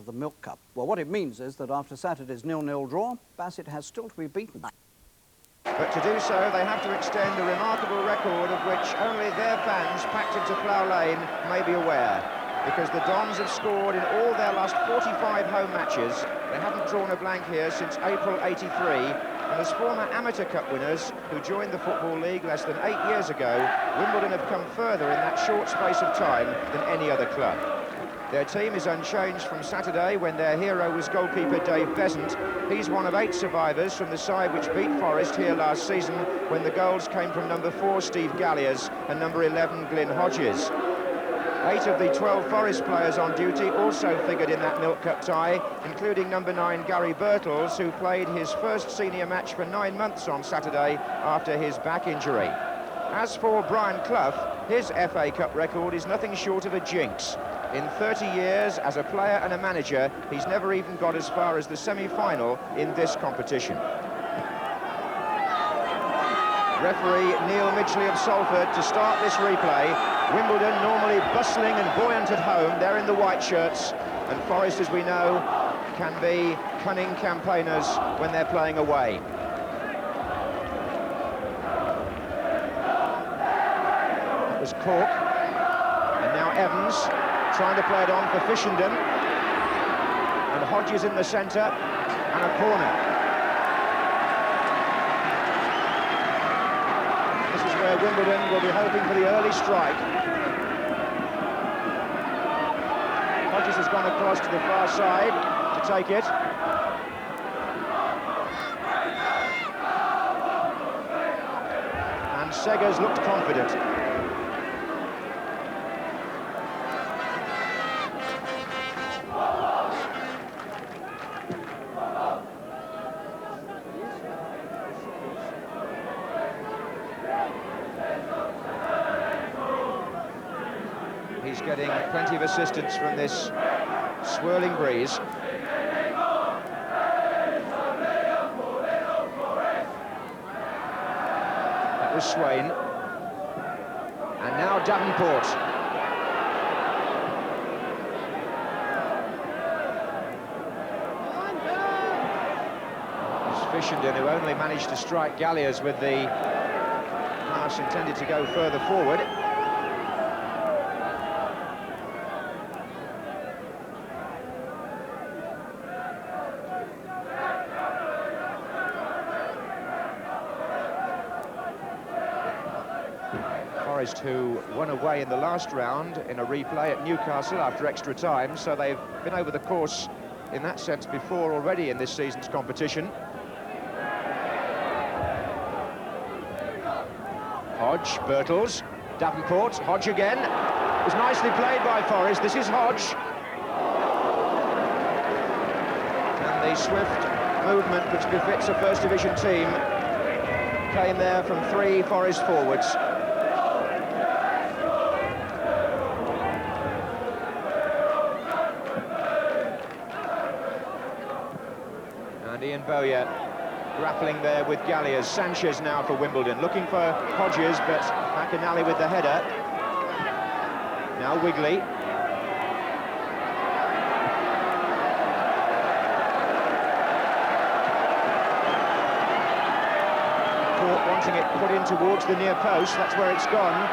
of the Milk Cup. Well, what it means is that after Saturday's 0-0 draw, Bassett has still to be beaten. But to do so, they have to extend a remarkable record of which only their fans packed into Plough Lane may be aware. Because the Dons have scored in all their last 45 home matches. They haven't drawn a blank here since April '83. And as former Amateur Cup winners who joined the Football League less than 8 years ago, Wimbledon have come further in that short space of time than any other club. Their team is unchanged from Saturday when their hero was goalkeeper Dave Besant. He's one of 8 survivors from the side which beat Forest here last season when the goals came from number 4 Steve Galliers and number 11 Glyn Hodges. 8 of the 12 Forest players on duty also figured in that Milk Cup tie, including number 9 Gary Birtles, who played his first senior match for 9 months on Saturday after his back injury. As for Brian Clough, his FA Cup record is nothing short of a jinx. In 30 years as a player and a manager, he's never even got as far as the semi-final in this competition. Referee Neil Midgley of Salford to start this replay. Wimbledon normally bustling and buoyant at home, they're in the white shirts, and Forest, as we know, can be cunning campaigners when they're playing away. That was Cork, and now Evans trying to play it on for Fishenden, and Hodges in the centre, and a corner. Where Wimbledon will be hoping for the early strike. Hodges has gone across to the far side to take it. And Seggers looked confident. He's getting plenty of assistance from this swirling breeze. That was Swain. And now Davenport. It's Fishenden who only managed to strike Galliers with the pass intended to go further forward. Forest, who won away in the last round in a replay at Newcastle after extra time, so they've been over the course in that sense before already in this season's competition. Hodge, Birtles, Davenport, Hodge again. It was nicely played by Forest. This is Hodge. And the swift movement which befits a First Division team came there from 3 Forest forwards. And Ian Bowyer grappling there with Galliers. Sanchez now for Wimbledon, looking for Hodges, but McAnally with the header. Now Wigley. Cork wanting it put in towards the near post, that's where it's gone.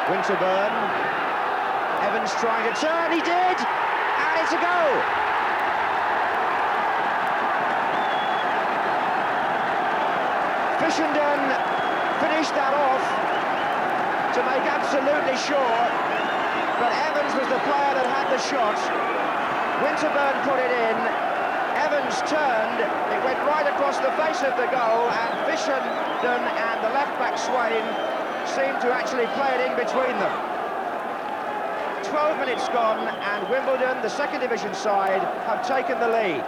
Winterburn. Evans trying to turn, he did! And it's a goal! Fishenden finished that off to make absolutely sure, but Evans was the player that had the shot. Winterburn put it in, Evans turned, it went right across the face of the goal, and Fishenden and the left-back Swain seemed to actually play it in between them. 12 minutes gone, and Wimbledon, the second division side, have taken the lead.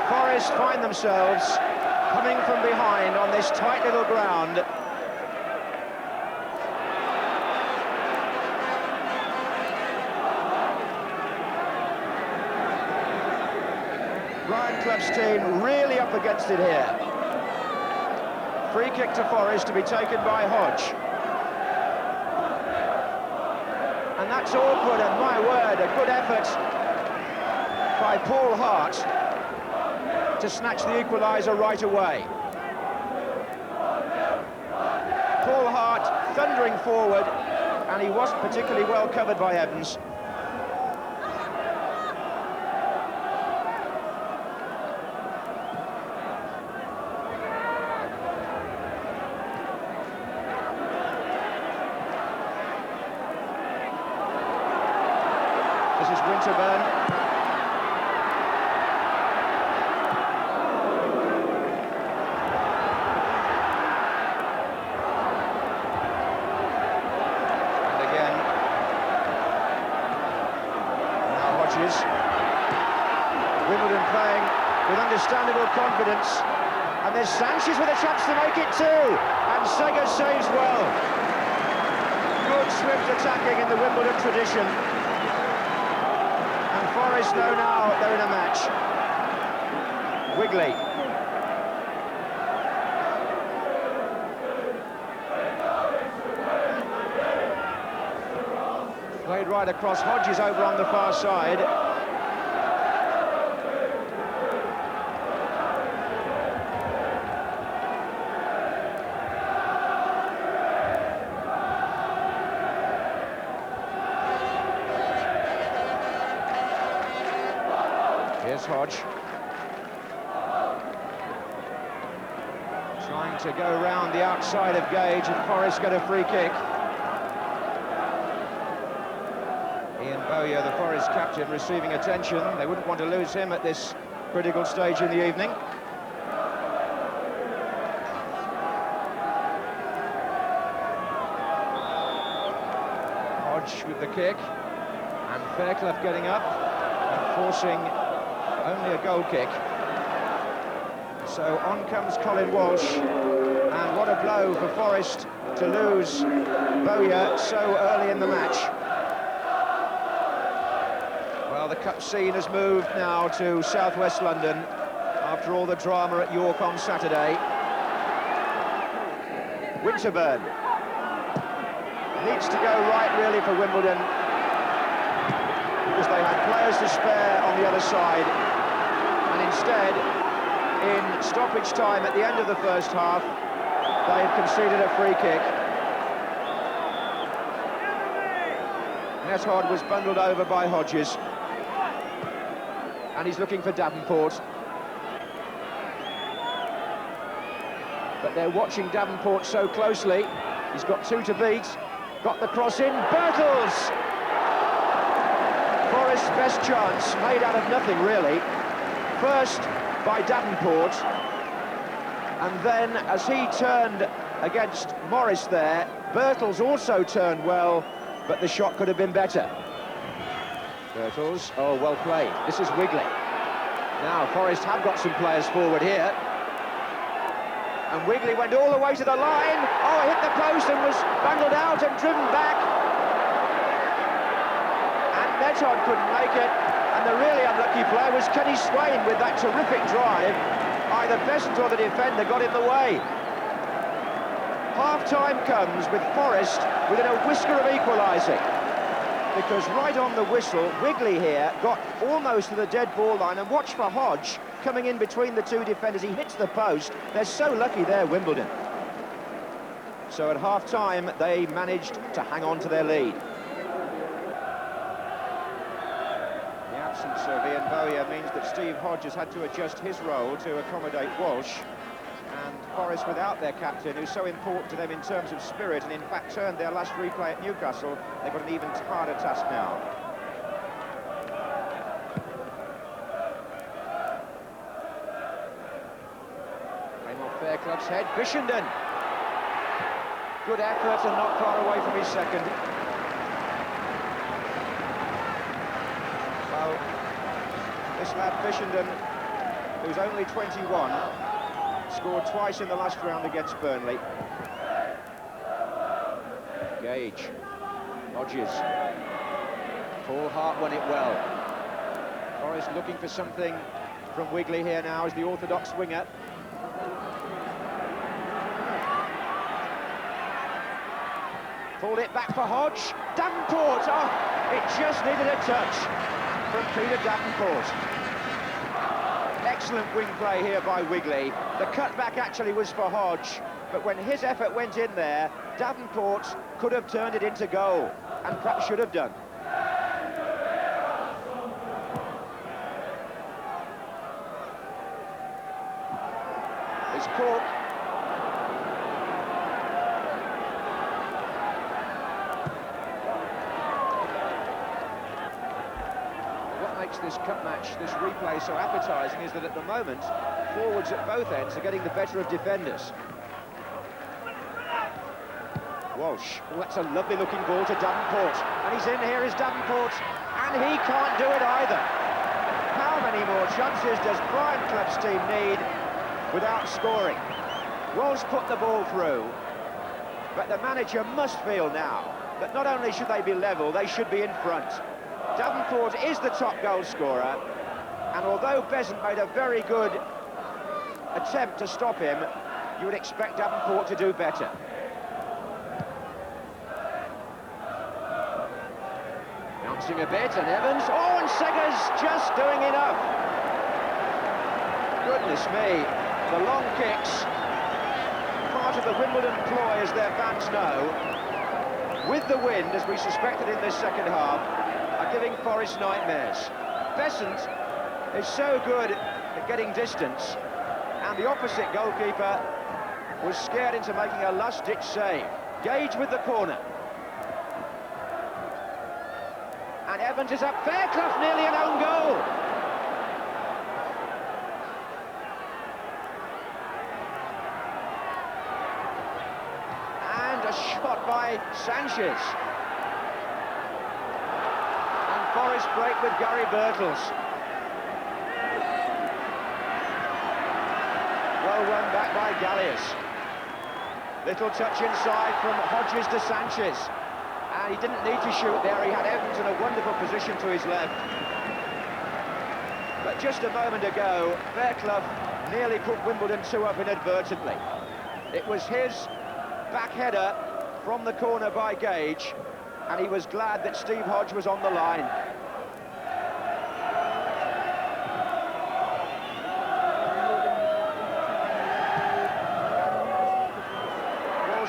Forest find themselves coming from behind on this tight little ground. Brian Clough's team really up against it here. Free kick to Forest to be taken by Hodge. And that's awkward, and my word, a good effort by Paul Hart to snatch the equaliser right away. Paul Hart thundering forward, and he wasn't particularly well covered by Evans. This is Winterburn. And again. Now Hodges. Wimbledon playing with understandable confidence. And there's Sanchez with a chance to make it too. And Sega saves well. Good swift attacking in the Wimbledon tradition. Forest know now they're in a match. Wigley. Played right across, Hodges over on the far side. Here's Hodge. Trying to go round the outside of Gage, and Forest get a free kick. Ian Bowyer, the Forest captain, receiving attention. They wouldn't want to lose him at this critical stage in the evening. Hodge with the kick, and Fairclough getting up and forcing only a goal kick. So on comes Colin Walsh, and what a blow for Forest to lose Bowyer so early in the match. Well, the cup scene has moved now to southwest London after all the drama at York on Saturday. Winterburn needs to go right really for Wimbledon, because they had players to spare on the other side. And instead, in stoppage time at the end of the first half, they've conceded a free kick. Nethod was bundled over by Hodges, and he's looking for Davenport. But they're watching Davenport so closely. He's got two to beat. Got the cross in. Birtles! Forest's best chance, made out of nothing, really. First by Davenport, and then as he turned against Morris there, Birtles also turned well, but the shot could have been better. Birtles, oh, well played. This is Wigley. Now, Forest have got some players forward here. And Wigley went all the way to the line. Oh, hit the post and was bundled out and driven back. And Nethod couldn't make it. And the really unlucky player was Kenny Swain with that terrific drive. Either Besant or the defender got in the way. Half-time comes with Forest within a whisker of equalising. Because right on the whistle, Wigley here got almost to the dead ball line, and watch for Hodge coming in between the two defenders. He hits the post. They're so lucky there, Wimbledon. So at half-time, they managed to hang on to their lead. The absence of Ian Bowyer means that Steve Hodge has had to adjust his role to accommodate Walsh. And Forest, without their captain, who's so important to them in terms of spirit, and in fact turned their last replay at Newcastle, they've got an even harder task now. Came off Fairclough's head. Bishenden. Good effort and not far away from his second. Well, this lad Bishenden, who's only 21, scored twice in the last round against Burnley. Gage. Hodges. Paul Hart won it well. Forest looking for something from Wigley here now as the orthodox winger. Pulled it back for Hodge. Davenport, oh, it just needed a touch from Peter Davenport. Excellent wing play here by Wigley. The cutback actually was for Hodge, but when his effort went in there, Davenport could have turned it into goal, and perhaps should have done. It's Cork. This cup match, this replay so appetising is that at the moment forwards at both ends are getting the better of defenders. Walsh, oh, that's a lovely looking ball to Davenport, and he's in. Here is Davenport, and he can't do it either. How many more chances does Brian Clough's team need without scoring? Walsh put the ball through, but the manager must feel now that not only should they be level, they should be in front. Davenport is the top goal scorer, and although Besant made a very good attempt to stop him, you would expect Davenport to do better. Bouncing a bit, and Evans, oh, and Sega's just doing enough. Goodness me, the long kicks, part of the Wimbledon ploy, as their fans know, with the wind, as we suspected in this second half, are giving Forest nightmares. Besant is so good at getting distance, and the opposite goalkeeper was scared into making a last-ditch save. Gage with the corner. And Evans is up. Fairclough nearly an own goal. And a shot by Sanchez. Forest break with Gary Birtles. Well run back by Gallius. Little touch inside from Hodges to Sanchez. And he didn't need to shoot there. He had Evans in a wonderful position to his left. But just a moment ago, Fairclough nearly put Wimbledon 2 up inadvertently. It was his back header from the corner by Gage, and he was glad that Steve Hodge was on the line.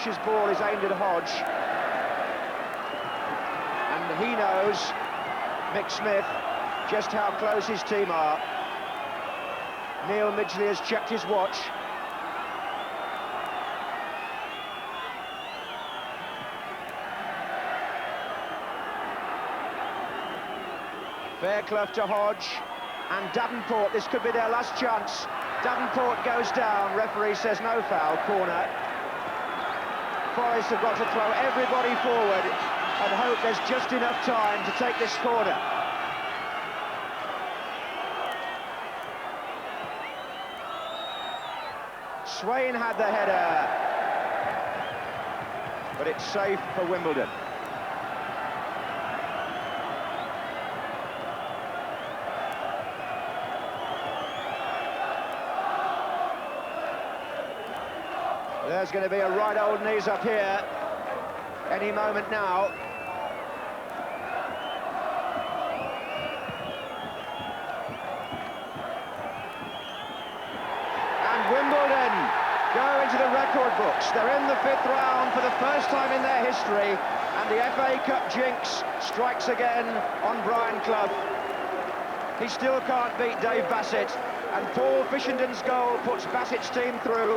Walsh's ball is aimed at Hodge, and he knows, Mick Smith, just how close his team are. Neil Midgley has checked his watch. Fairclough to Hodge, and Davenport, this could be their last chance. Davenport goes down, referee says no foul, corner. Forest have got to throw everybody forward and hope there's just enough time to take this corner. Swain had the header, but it's safe for Wimbledon. There's going to be a right old knees up here any moment now. And Wimbledon go into the record books. They're in the 5th round for the first time in their history, and the FA Cup jinx strikes again on Brian Clough. He still can't beat Dave Bassett, and Paul Fishinden's goal puts Bassett's team through.